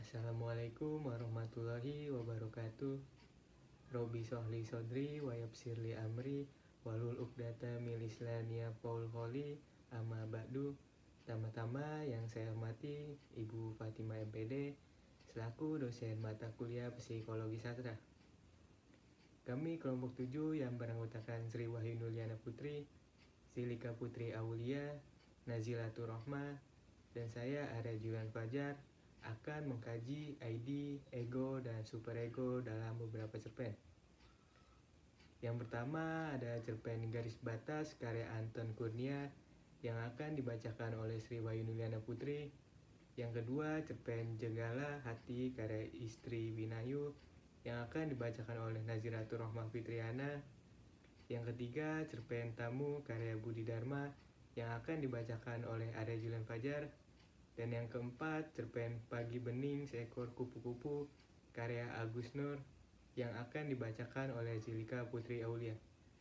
Assalamualaikum warahmatullahi wabarakatuh. Robi sohli sodri wa yassirli amri walul uqdata min lisani yafqahu qawli amma ba'du. Tama-tama yang saya hormati Ibu Fatimah MPD selaku dosen mata kuliah Psikologi Sastra. Kami kelompok 7 yang beranggotakan Sri Wahyu Nuliana Putri, Silika Putri Aulia, Nazilatur Rahmah, dan saya Arya Julian Fajar akan mengkaji ID, ego, dan superego dalam beberapa cerpen. Yang pertama ada cerpen Garis Batas karya Anton Kurnia yang akan dibacakan oleh Sri Wahyu Nuliana Putri. Yang kedua cerpen Jenggala Hati karya Istri Winayu yang akan dibacakan oleh Naziratur Rahmah Fitriana. Yang ketiga cerpen Tamu karya Budi Dharma yang akan dibacakan oleh Arya Julian Fajar. Dan yang keempat, cerpen Pagi Bening Seekor Kupu-Kupu karya Agus Nur yang akan dibacakan oleh Silika Putri Aulia.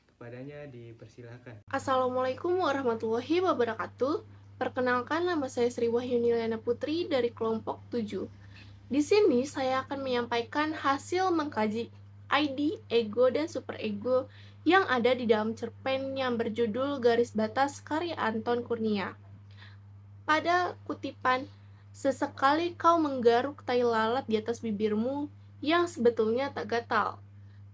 Kepadanya dipersilakan. Assalamualaikum warahmatullahi wabarakatuh. Perkenalkan, nama saya Sri Wahyu Nuliana Putri dari kelompok 7. Di sini saya akan menyampaikan hasil mengkaji ID, ego, dan superego yang ada di dalam cerpen yang berjudul Garis Batas karya Anton Kurnia. Pada kutipan, sesekali kau menggaruk tai lalat di atas bibirmu yang sebetulnya tak gatal.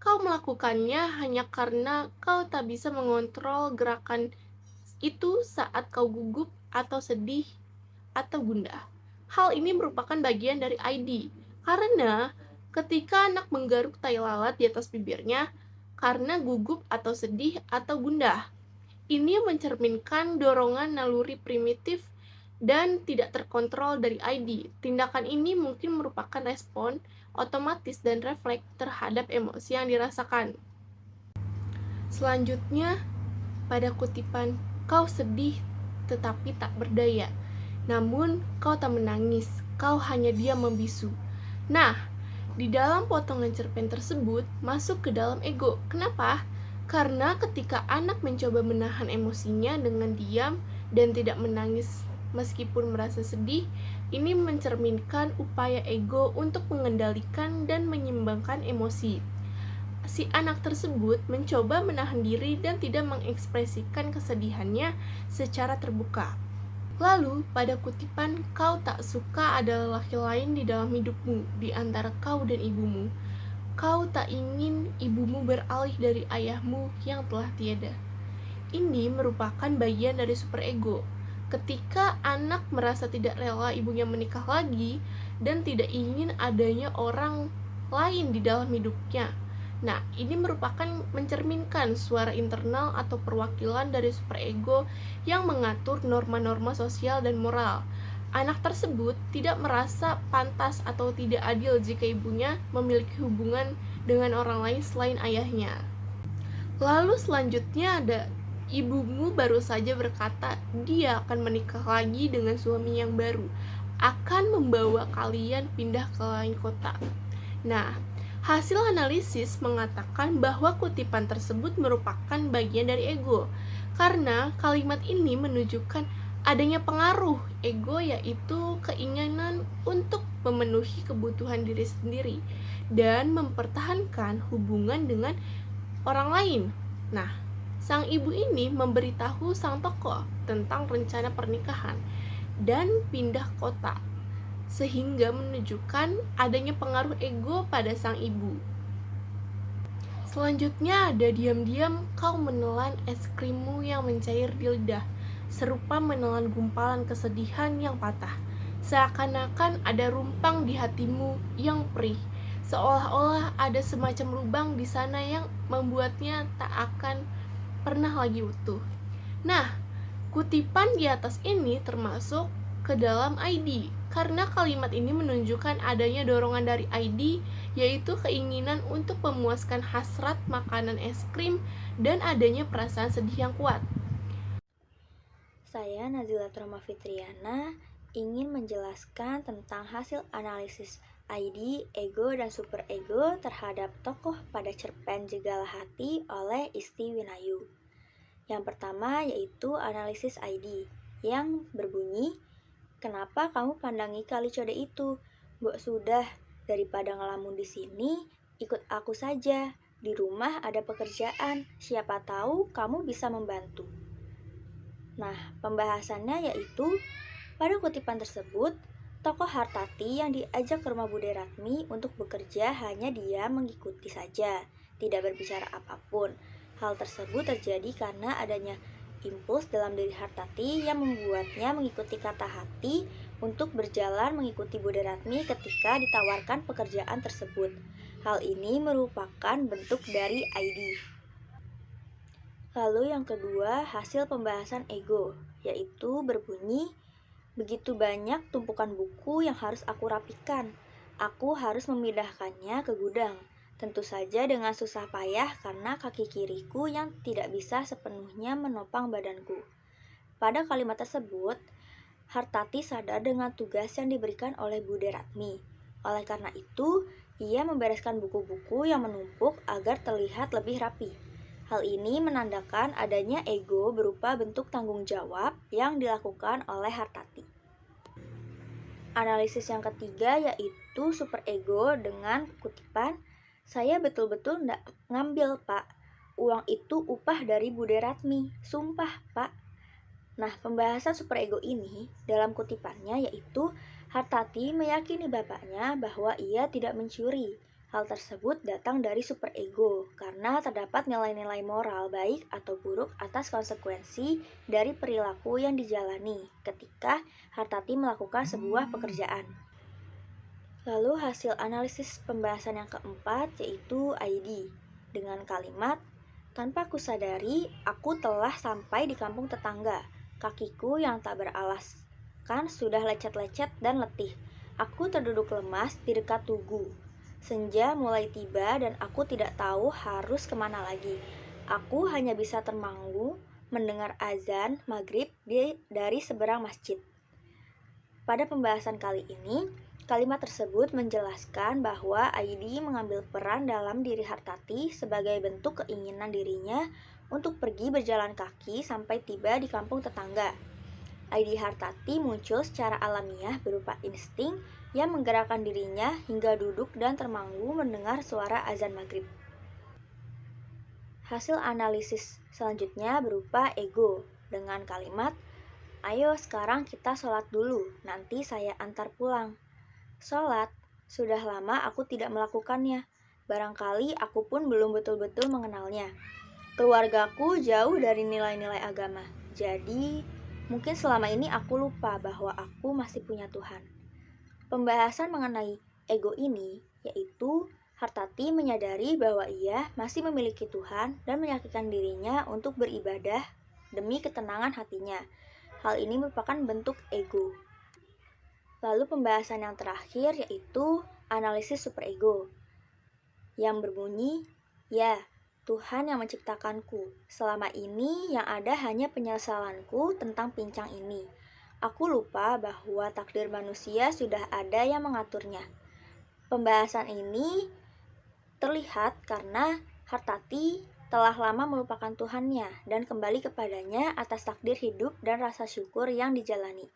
Kau melakukannya hanya karena kau tak bisa mengontrol gerakan itu saat kau gugup atau sedih atau gundah. Hal ini merupakan bagian dari ID, karena ketika anak menggaruk tai lalat di atas bibirnya karena gugup atau sedih atau gundah, ini mencerminkan dorongan naluri primitif dan tidak terkontrol dari ID. Tindakan ini mungkin merupakan respon otomatis dan refleks terhadap emosi yang dirasakan. Selanjutnya, pada kutipan, kau sedih tetapi tak berdaya. Namun, kau tak menangis, kau hanya diam membisu. Nah, di dalam potongan cerpen tersebut masuk ke dalam ego. Kenapa? Karena ketika anak mencoba menahan emosinya dengan diam dan tidak menangis meskipun merasa sedih, ini mencerminkan upaya ego untuk mengendalikan dan menyeimbangkan emosi. Si anak tersebut mencoba menahan diri dan tidak mengekspresikan kesedihannya secara terbuka. Lalu, pada kutipan, kau tak suka ada laki lain di dalam hidupmu, di antara kau dan ibumu. Kau tak ingin ibumu beralih dari ayahmu yang telah tiada. Ini merupakan bagian dari superego. Ketika anak merasa tidak rela ibunya menikah lagi dan tidak ingin adanya orang lain di dalam hidupnya. Nah, ini merupakan mencerminkan suara internal atau perwakilan dari superego yang mengatur norma-norma sosial dan moral. Anak tersebut tidak merasa pantas atau tidak adil jika ibunya memiliki hubungan dengan orang lain selain ayahnya. Lalu selanjutnya ada ibumu baru saja berkata dia akan menikah lagi dengan suami yang baru, akan membawa kalian pindah ke lain kota. Nah, hasil analisis mengatakan bahwa kutipan tersebut merupakan bagian dari ego, karena kalimat ini menunjukkan adanya pengaruh ego, yaitu keinginan untuk memenuhi kebutuhan diri sendiri dan mempertahankan hubungan dengan orang lain. Nah, sang ibu ini memberitahu sang tokoh tentang rencana pernikahan dan pindah kota, sehingga menunjukkan adanya pengaruh ego pada sang ibu. Selanjutnya ada diam-diam kau menelan es krimmu yang mencair di lidah, serupa menelan gumpalan kesedihan yang patah. Seakan-akan ada rumpang di hatimu yang perih, seolah-olah ada semacam lubang di sana yang membuatnya tak akan pernah lagi utuh. Nah, kutipan di atas ini termasuk ke dalam ID, karena kalimat ini menunjukkan adanya dorongan dari ID, yaitu keinginan untuk memuaskan hasrat makanan es krim dan adanya perasaan sedih yang kuat. Saya Nazilatur Rahmah Fitriana ingin menjelaskan tentang hasil analisis ID, ego, dan superego terhadap tokoh pada cerpen Jenggala Hati oleh Isti Winayu. Yang pertama yaitu analisis ID yang berbunyi, kenapa kamu pandangi kali code itu? Mbok sudah, daripada ngelamun di sini, ikut aku saja. Di rumah ada pekerjaan, siapa tahu kamu bisa membantu. Nah, pembahasannya yaitu, pada kutipan tersebut, tokoh Hartati yang diajak ke rumah Bude Ratmi untuk bekerja hanya dia mengikuti saja, tidak berbicara apapun. Hal tersebut terjadi karena adanya impuls dalam diri Hartati yang membuatnya mengikuti kata hati untuk berjalan mengikuti Bude Ratmi ketika ditawarkan pekerjaan tersebut. Hal ini merupakan bentuk dari ID. Lalu yang kedua, hasil pembahasan ego, yaitu berbunyi, begitu banyak tumpukan buku yang harus aku rapikan. Aku harus memindahkannya ke gudang. Tentu saja dengan susah payah karena kaki kiriku yang tidak bisa sepenuhnya menopang badanku. Pada kalimat tersebut, Hartati sadar dengan tugas yang diberikan oleh Bude Ratmi. Oleh karena itu, ia membereskan buku-buku yang menumpuk agar terlihat lebih rapi. Hal ini menandakan adanya ego berupa bentuk tanggung jawab yang dilakukan oleh Hartati. Analisis yang ketiga yaitu superego dengan kutipan, saya betul-betul nggak ngambil pak, uang itu upah dari Bude Ratmi, sumpah pak. Nah, pembahasan superego ini dalam kutipannya yaitu Hartati meyakini bapaknya bahwa ia tidak mencuri. Hal tersebut datang dari superego karena terdapat nilai-nilai moral baik atau buruk atas konsekuensi dari perilaku yang dijalani ketika Hartati melakukan sebuah pekerjaan. Lalu hasil analisis pembahasan yang keempat yaitu ID dengan kalimat, tanpa kusadari aku telah sampai di kampung tetangga. Kakiku yang tak beralas kan sudah lecet-lecet dan letih. Aku terduduk lemas di dekat tugu. Senja mulai tiba dan aku tidak tahu harus kemana lagi. Aku hanya bisa termangu mendengar azan maghrib dari seberang masjid. Pada pembahasan kali ini, kalimat tersebut menjelaskan bahwa ID mengambil peran dalam diri Hartati sebagai bentuk keinginan dirinya untuk pergi berjalan kaki sampai tiba di kampung tetangga. ID Hartati muncul secara alamiah berupa insting yang menggerakkan dirinya hingga duduk dan termangu mendengar suara azan maghrib. Hasil analisis selanjutnya berupa ego dengan kalimat, ayo sekarang kita sholat dulu, nanti saya antar pulang. Sholat, sudah lama aku tidak melakukannya. Barangkali aku pun belum betul-betul mengenalnya. Keluargaku jauh dari nilai-nilai agama. Jadi, mungkin selama ini aku lupa bahwa aku masih punya Tuhan. Pembahasan mengenai ego ini, yaitu Hartati menyadari bahwa ia masih memiliki Tuhan dan meyakinkan dirinya untuk beribadah demi ketenangan hatinya. Hal ini merupakan bentuk ego. Lalu pembahasan yang terakhir yaitu analisis superego yang berbunyi, ya, Tuhan yang menciptakanku. Selama ini yang ada hanya penyesalanku tentang pincang ini. Aku lupa bahwa takdir manusia sudah ada yang mengaturnya. Pembahasan ini terlihat karena Hartati telah lama melupakan Tuhannya dan kembali kepadanya atas takdir hidup dan rasa syukur yang dijalani.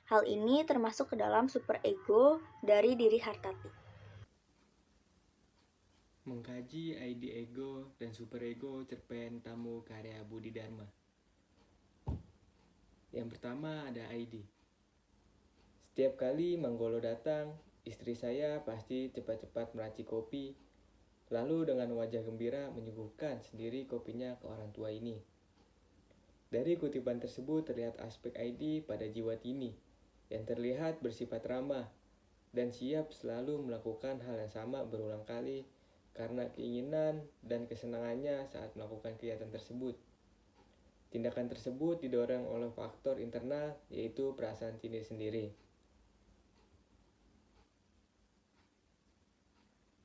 Hal ini termasuk ke dalam superego dari diri Hartati. Mengkaji ID ego dan superego cerpen tamu karya Budi Dharma. Yang pertama ada ID. Setiap kali Manggolo datang, istri saya pasti cepat-cepat meracik kopi, lalu dengan wajah gembira menyuguhkan sendiri kopinya ke orang tua ini. Dari kutipan tersebut terlihat aspek ID pada jiwa Tini, yang terlihat bersifat ramah dan siap selalu melakukan hal yang sama berulang kali karena keinginan dan kesenangannya saat melakukan kegiatan tersebut. Tindakan tersebut didorong oleh faktor internal, yaitu perasaan Tini sendiri.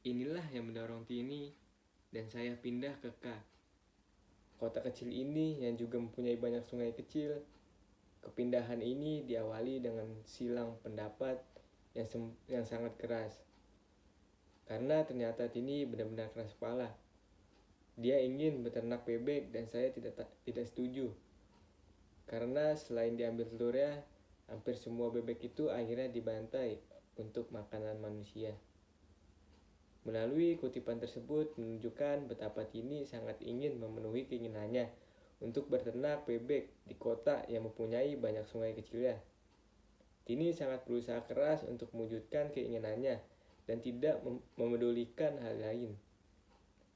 Inilah yang mendorong Tini dan saya pindah ke K. Kota kecil ini yang juga mempunyai banyak sungai kecil. Kepindahan ini diawali dengan silang pendapat yang sangat keras. Karena ternyata Tini benar-benar keras kepala. Dia ingin beternak bebek dan saya tidak setuju. Karena selain diambil telurnya, hampir semua bebek itu akhirnya dibantai untuk makanan manusia. Melalui kutipan tersebut menunjukkan betapa Tini sangat ingin memenuhi keinginannya untuk berternak bebek di kota yang mempunyai banyak sungai kecilnya. Tini sangat berusaha keras untuk mewujudkan keinginannya dan tidak memedulikan hal lain.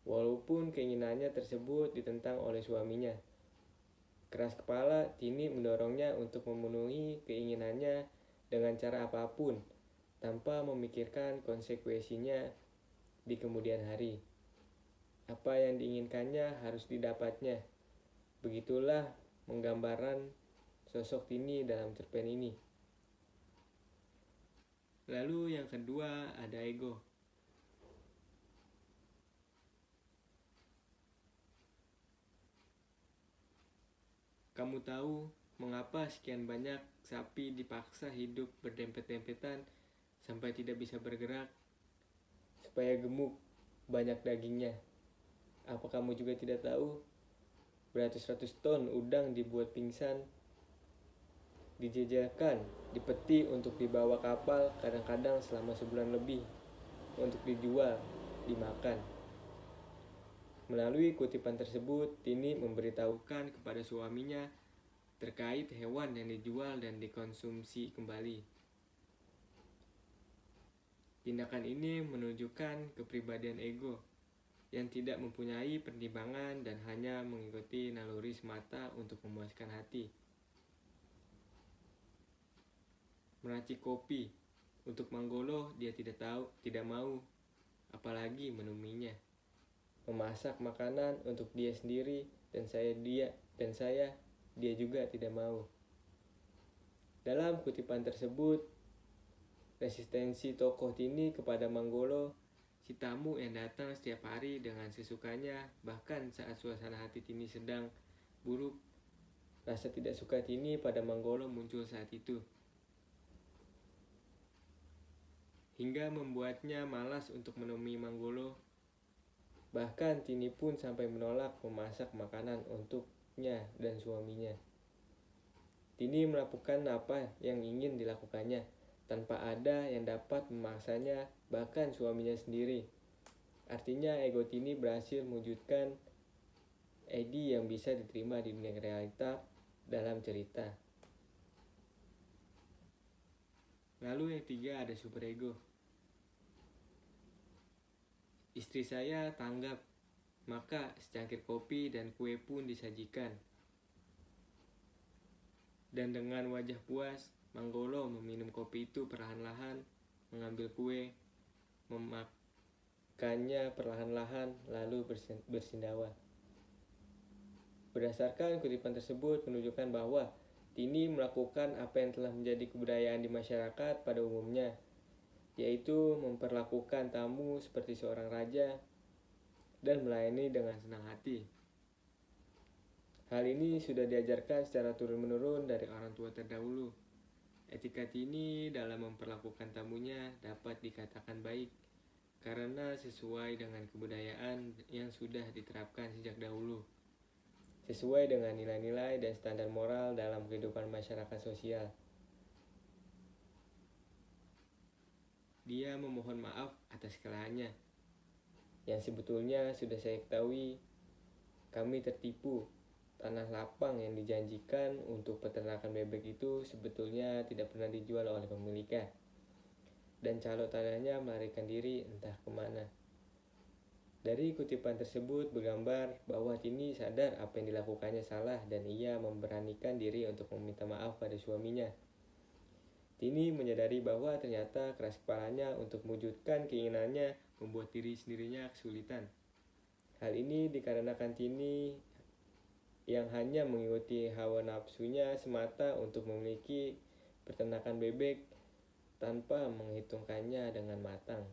Walaupun keinginannya tersebut ditentang oleh suaminya. Keras kepala, Tini mendorongnya untuk memenuhi keinginannya dengan cara apapun, tanpa memikirkan konsekuensinya di kemudian hari. Apa yang diinginkannya harus didapatnya. Begitulah penggambaran sosok Tini dalam cerpen ini. Lalu yang kedua ada ego. Kamu tahu mengapa sekian banyak sapi dipaksa hidup berdempet-dempetan sampai tidak bisa bergerak? Supaya gemuk, banyak dagingnya. Apa kamu juga tidak tahu? Beratus-ratus ton udang dibuat pingsan, dijajakan, dipeti untuk dibawa kapal kadang-kadang selama sebulan lebih untuk dijual, dimakan. Melalui kutipan tersebut, Tini memberitahukan kepada suaminya terkait hewan yang dijual dan dikonsumsi kembali. Tindakan ini menunjukkan kepribadian ego yang tidak mempunyai pertimbangan dan hanya mengikuti naluri semata untuk memuaskan hati. Meracik kopi untuk Manggolo dia tidak mau, apalagi menuminya. Memasak makanan untuk dia sendiri dan saya dia juga tidak mau. Dalam kutipan tersebut, resistensi tokoh Tini kepada Manggolo, si tamu yang datang setiap hari dengan sesukanya, bahkan saat suasana hati Tini sedang buruk, rasa tidak suka Tini pada Manggolo muncul saat itu. Hingga membuatnya malas untuk menemui Manggolo. Bahkan Tini pun sampai menolak memasak makanan untuknya dan suaminya. Tini melakukan apa yang ingin dilakukannya, tanpa ada yang dapat memaksanya, bahkan suaminya sendiri. Artinya ego Tini berhasil mewujudkan ide yang bisa diterima di dunia realita dalam cerita. Lalu yang tiga ada superego. Istri saya tanggap, maka secangkir kopi dan kue pun disajikan. Dan dengan wajah puas, Manggolo meminum kopi itu perlahan-lahan, mengambil kue, memakannya perlahan-lahan, lalu bersendawa. Berdasarkan kutipan tersebut menunjukkan bahwa Tini melakukan apa yang telah menjadi kebudayaan di masyarakat pada umumnya, yaitu memperlakukan tamu seperti seorang raja dan melayani dengan senang hati. Hal ini sudah diajarkan secara turun-menurun dari orang tua terdahulu. Etika Tini dalam memperlakukan tamunya dapat dikatakan baik karena sesuai dengan kebudayaan yang sudah diterapkan sejak dahulu, sesuai dengan nilai-nilai dan standar moral dalam kehidupan masyarakat sosial. Dia memohon maaf atas kesalahannya. Yang sebetulnya sudah saya ketahui, kami tertipu. Tanah lapang yang dijanjikan untuk peternakan bebek itu sebetulnya tidak pernah dijual oleh pemiliknya. Dan calo tanahnya melarikan diri entah kemana. Dari kutipan tersebut bergambar bahwa Tini sadar apa yang dilakukannya salah dan ia memberanikan diri untuk meminta maaf pada suaminya. Tini menyadari bahwa ternyata keras kepalanya untuk mewujudkan keinginannya membuat diri sendirinya kesulitan. Hal ini dikarenakan Tini yang hanya mengikuti hawa nafsunya semata untuk memiliki peternakan bebek tanpa menghitungkannya dengan matang.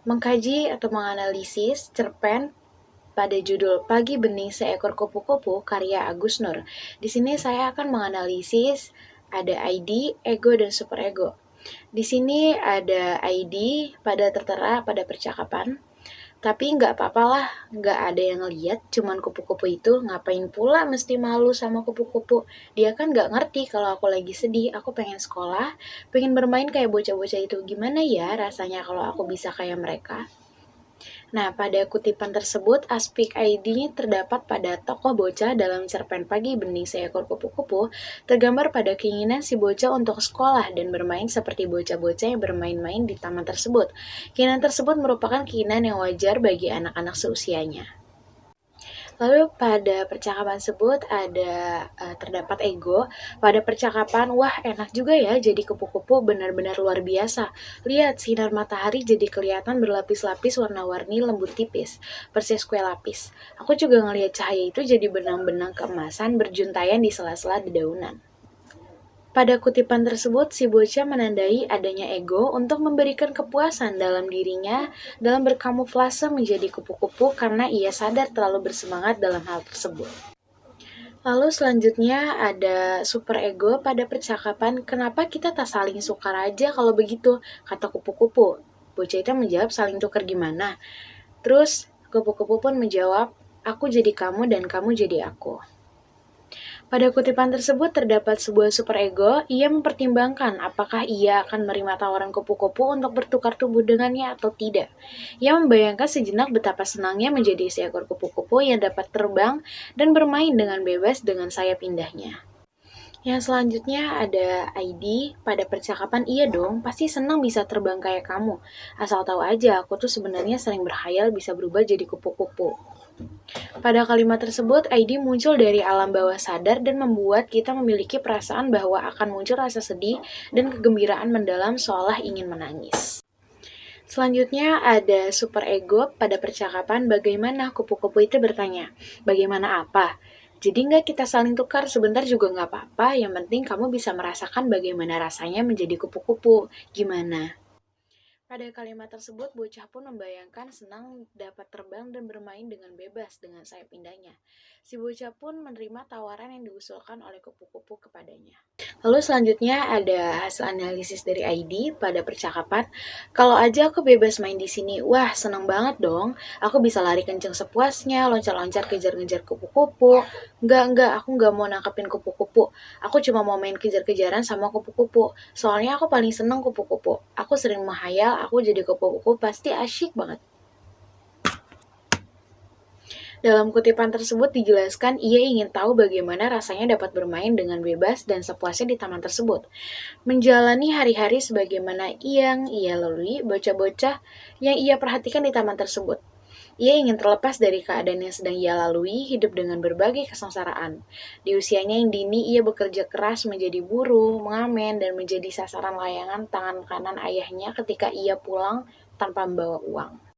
Mengkaji atau menganalisis cerpen pada judul Pagi Bening Seekor Kupu-Kupu karya Agus Nur. Di sini saya akan menganalisis ada ID, ego, dan superego. Di sini ada ID pada tertera pada percakapan. Tapi nggak apa-apalah, nggak ada yang lihat, cuman kupu-kupu itu ngapain pula mesti malu sama kupu-kupu. Dia kan nggak ngerti kalau aku lagi sedih, aku pengen sekolah, pengen bermain kayak bocah-bocah itu. Gimana ya rasanya kalau aku bisa kayak mereka? Nah, pada kutipan tersebut, aspek ID terdapat pada tokoh bocah dalam cerpen Pagi Bening Seekor Kupu-Kupu, tergambar pada keinginan si bocah untuk sekolah dan bermain seperti bocah-bocah yang bermain-main di taman tersebut. Keinginan tersebut merupakan keinginan yang wajar bagi anak-anak seusianya. Lalu pada percakapan tersebut terdapat ego. Pada percakapan, wah enak juga ya jadi kupu-kupu, benar-benar luar biasa. Lihat sinar matahari jadi kelihatan berlapis-lapis warna-warni lembut tipis, persis kue lapis. Aku juga ngelihat cahaya itu jadi benang-benang keemasan berjuntayan di sela-sela dedaunan. Pada kutipan tersebut, si bocah menandai adanya ego untuk memberikan kepuasan dalam dirinya dalam berkamuflase menjadi kupu-kupu karena ia sadar terlalu bersemangat dalam hal tersebut. Lalu selanjutnya ada super ego pada percakapan, kenapa kita tak saling sukar aja kalau begitu, kata kupu-kupu. Bocah itu menjawab, saling tukar gimana? Terus kupu-kupu pun menjawab, aku jadi kamu dan kamu jadi aku. Pada kutipan tersebut terdapat sebuah super ego, ia mempertimbangkan apakah ia akan menerima tawaran kupu-kupu untuk bertukar tubuh dengannya atau tidak. Ia membayangkan sejenak betapa senangnya menjadi seekor kupu-kupu yang dapat terbang dan bermain dengan bebas dengan sayap indahnya. Yang selanjutnya ada ID, pada percakapan iya dong, pasti senang bisa terbang kayak kamu. Asal tahu aja, aku tuh sebenarnya sering berkhayal bisa berubah jadi kupu-kupu. Pada kalimat tersebut, ID muncul dari alam bawah sadar dan membuat kita memiliki perasaan bahwa akan muncul rasa sedih dan kegembiraan mendalam seolah ingin menangis. Selanjutnya ada super ego pada percakapan bagaimana kupu-kupu itu bertanya, bagaimana apa? Jadi nggak kita saling tukar sebentar juga nggak apa-apa, yang penting kamu bisa merasakan bagaimana rasanya menjadi kupu-kupu. Gimana? Pada kalimat tersebut, bocah pun membayangkan senang dapat terbang dan bermain dengan bebas dengan sayap indahnya. Si bocah pun menerima tawaran yang diusulkan oleh kupu-kupu kepadanya. Lalu selanjutnya ada hasil analisis dari ID pada percakapan. Kalau aja aku bebas main di sini, wah senang banget dong. Aku bisa lari kenceng sepuasnya, loncat-loncat kejar-kejar kupu-kupu. Enggak, aku enggak mau nangkepin kupu-kupu. Aku cuma mau main kejar-kejaran sama kupu-kupu. Soalnya aku paling seneng kupu-kupu. Aku sering menghayal aku jadi kupu-kupu pasti asyik banget. Dalam kutipan tersebut dijelaskan ia ingin tahu bagaimana rasanya dapat bermain dengan bebas dan sepuasnya di taman tersebut. Menjalani hari-hari sebagaimana yang ia lalui, bocah-bocah yang ia perhatikan di taman tersebut. Ia ingin terlepas dari keadaan yang sedang ia lalui, hidup dengan berbagai kesengsaraan. Di usianya yang dini, ia bekerja keras menjadi buruh, mengamen, dan menjadi sasaran layangan tangan kanan ayahnya ketika ia pulang tanpa membawa uang.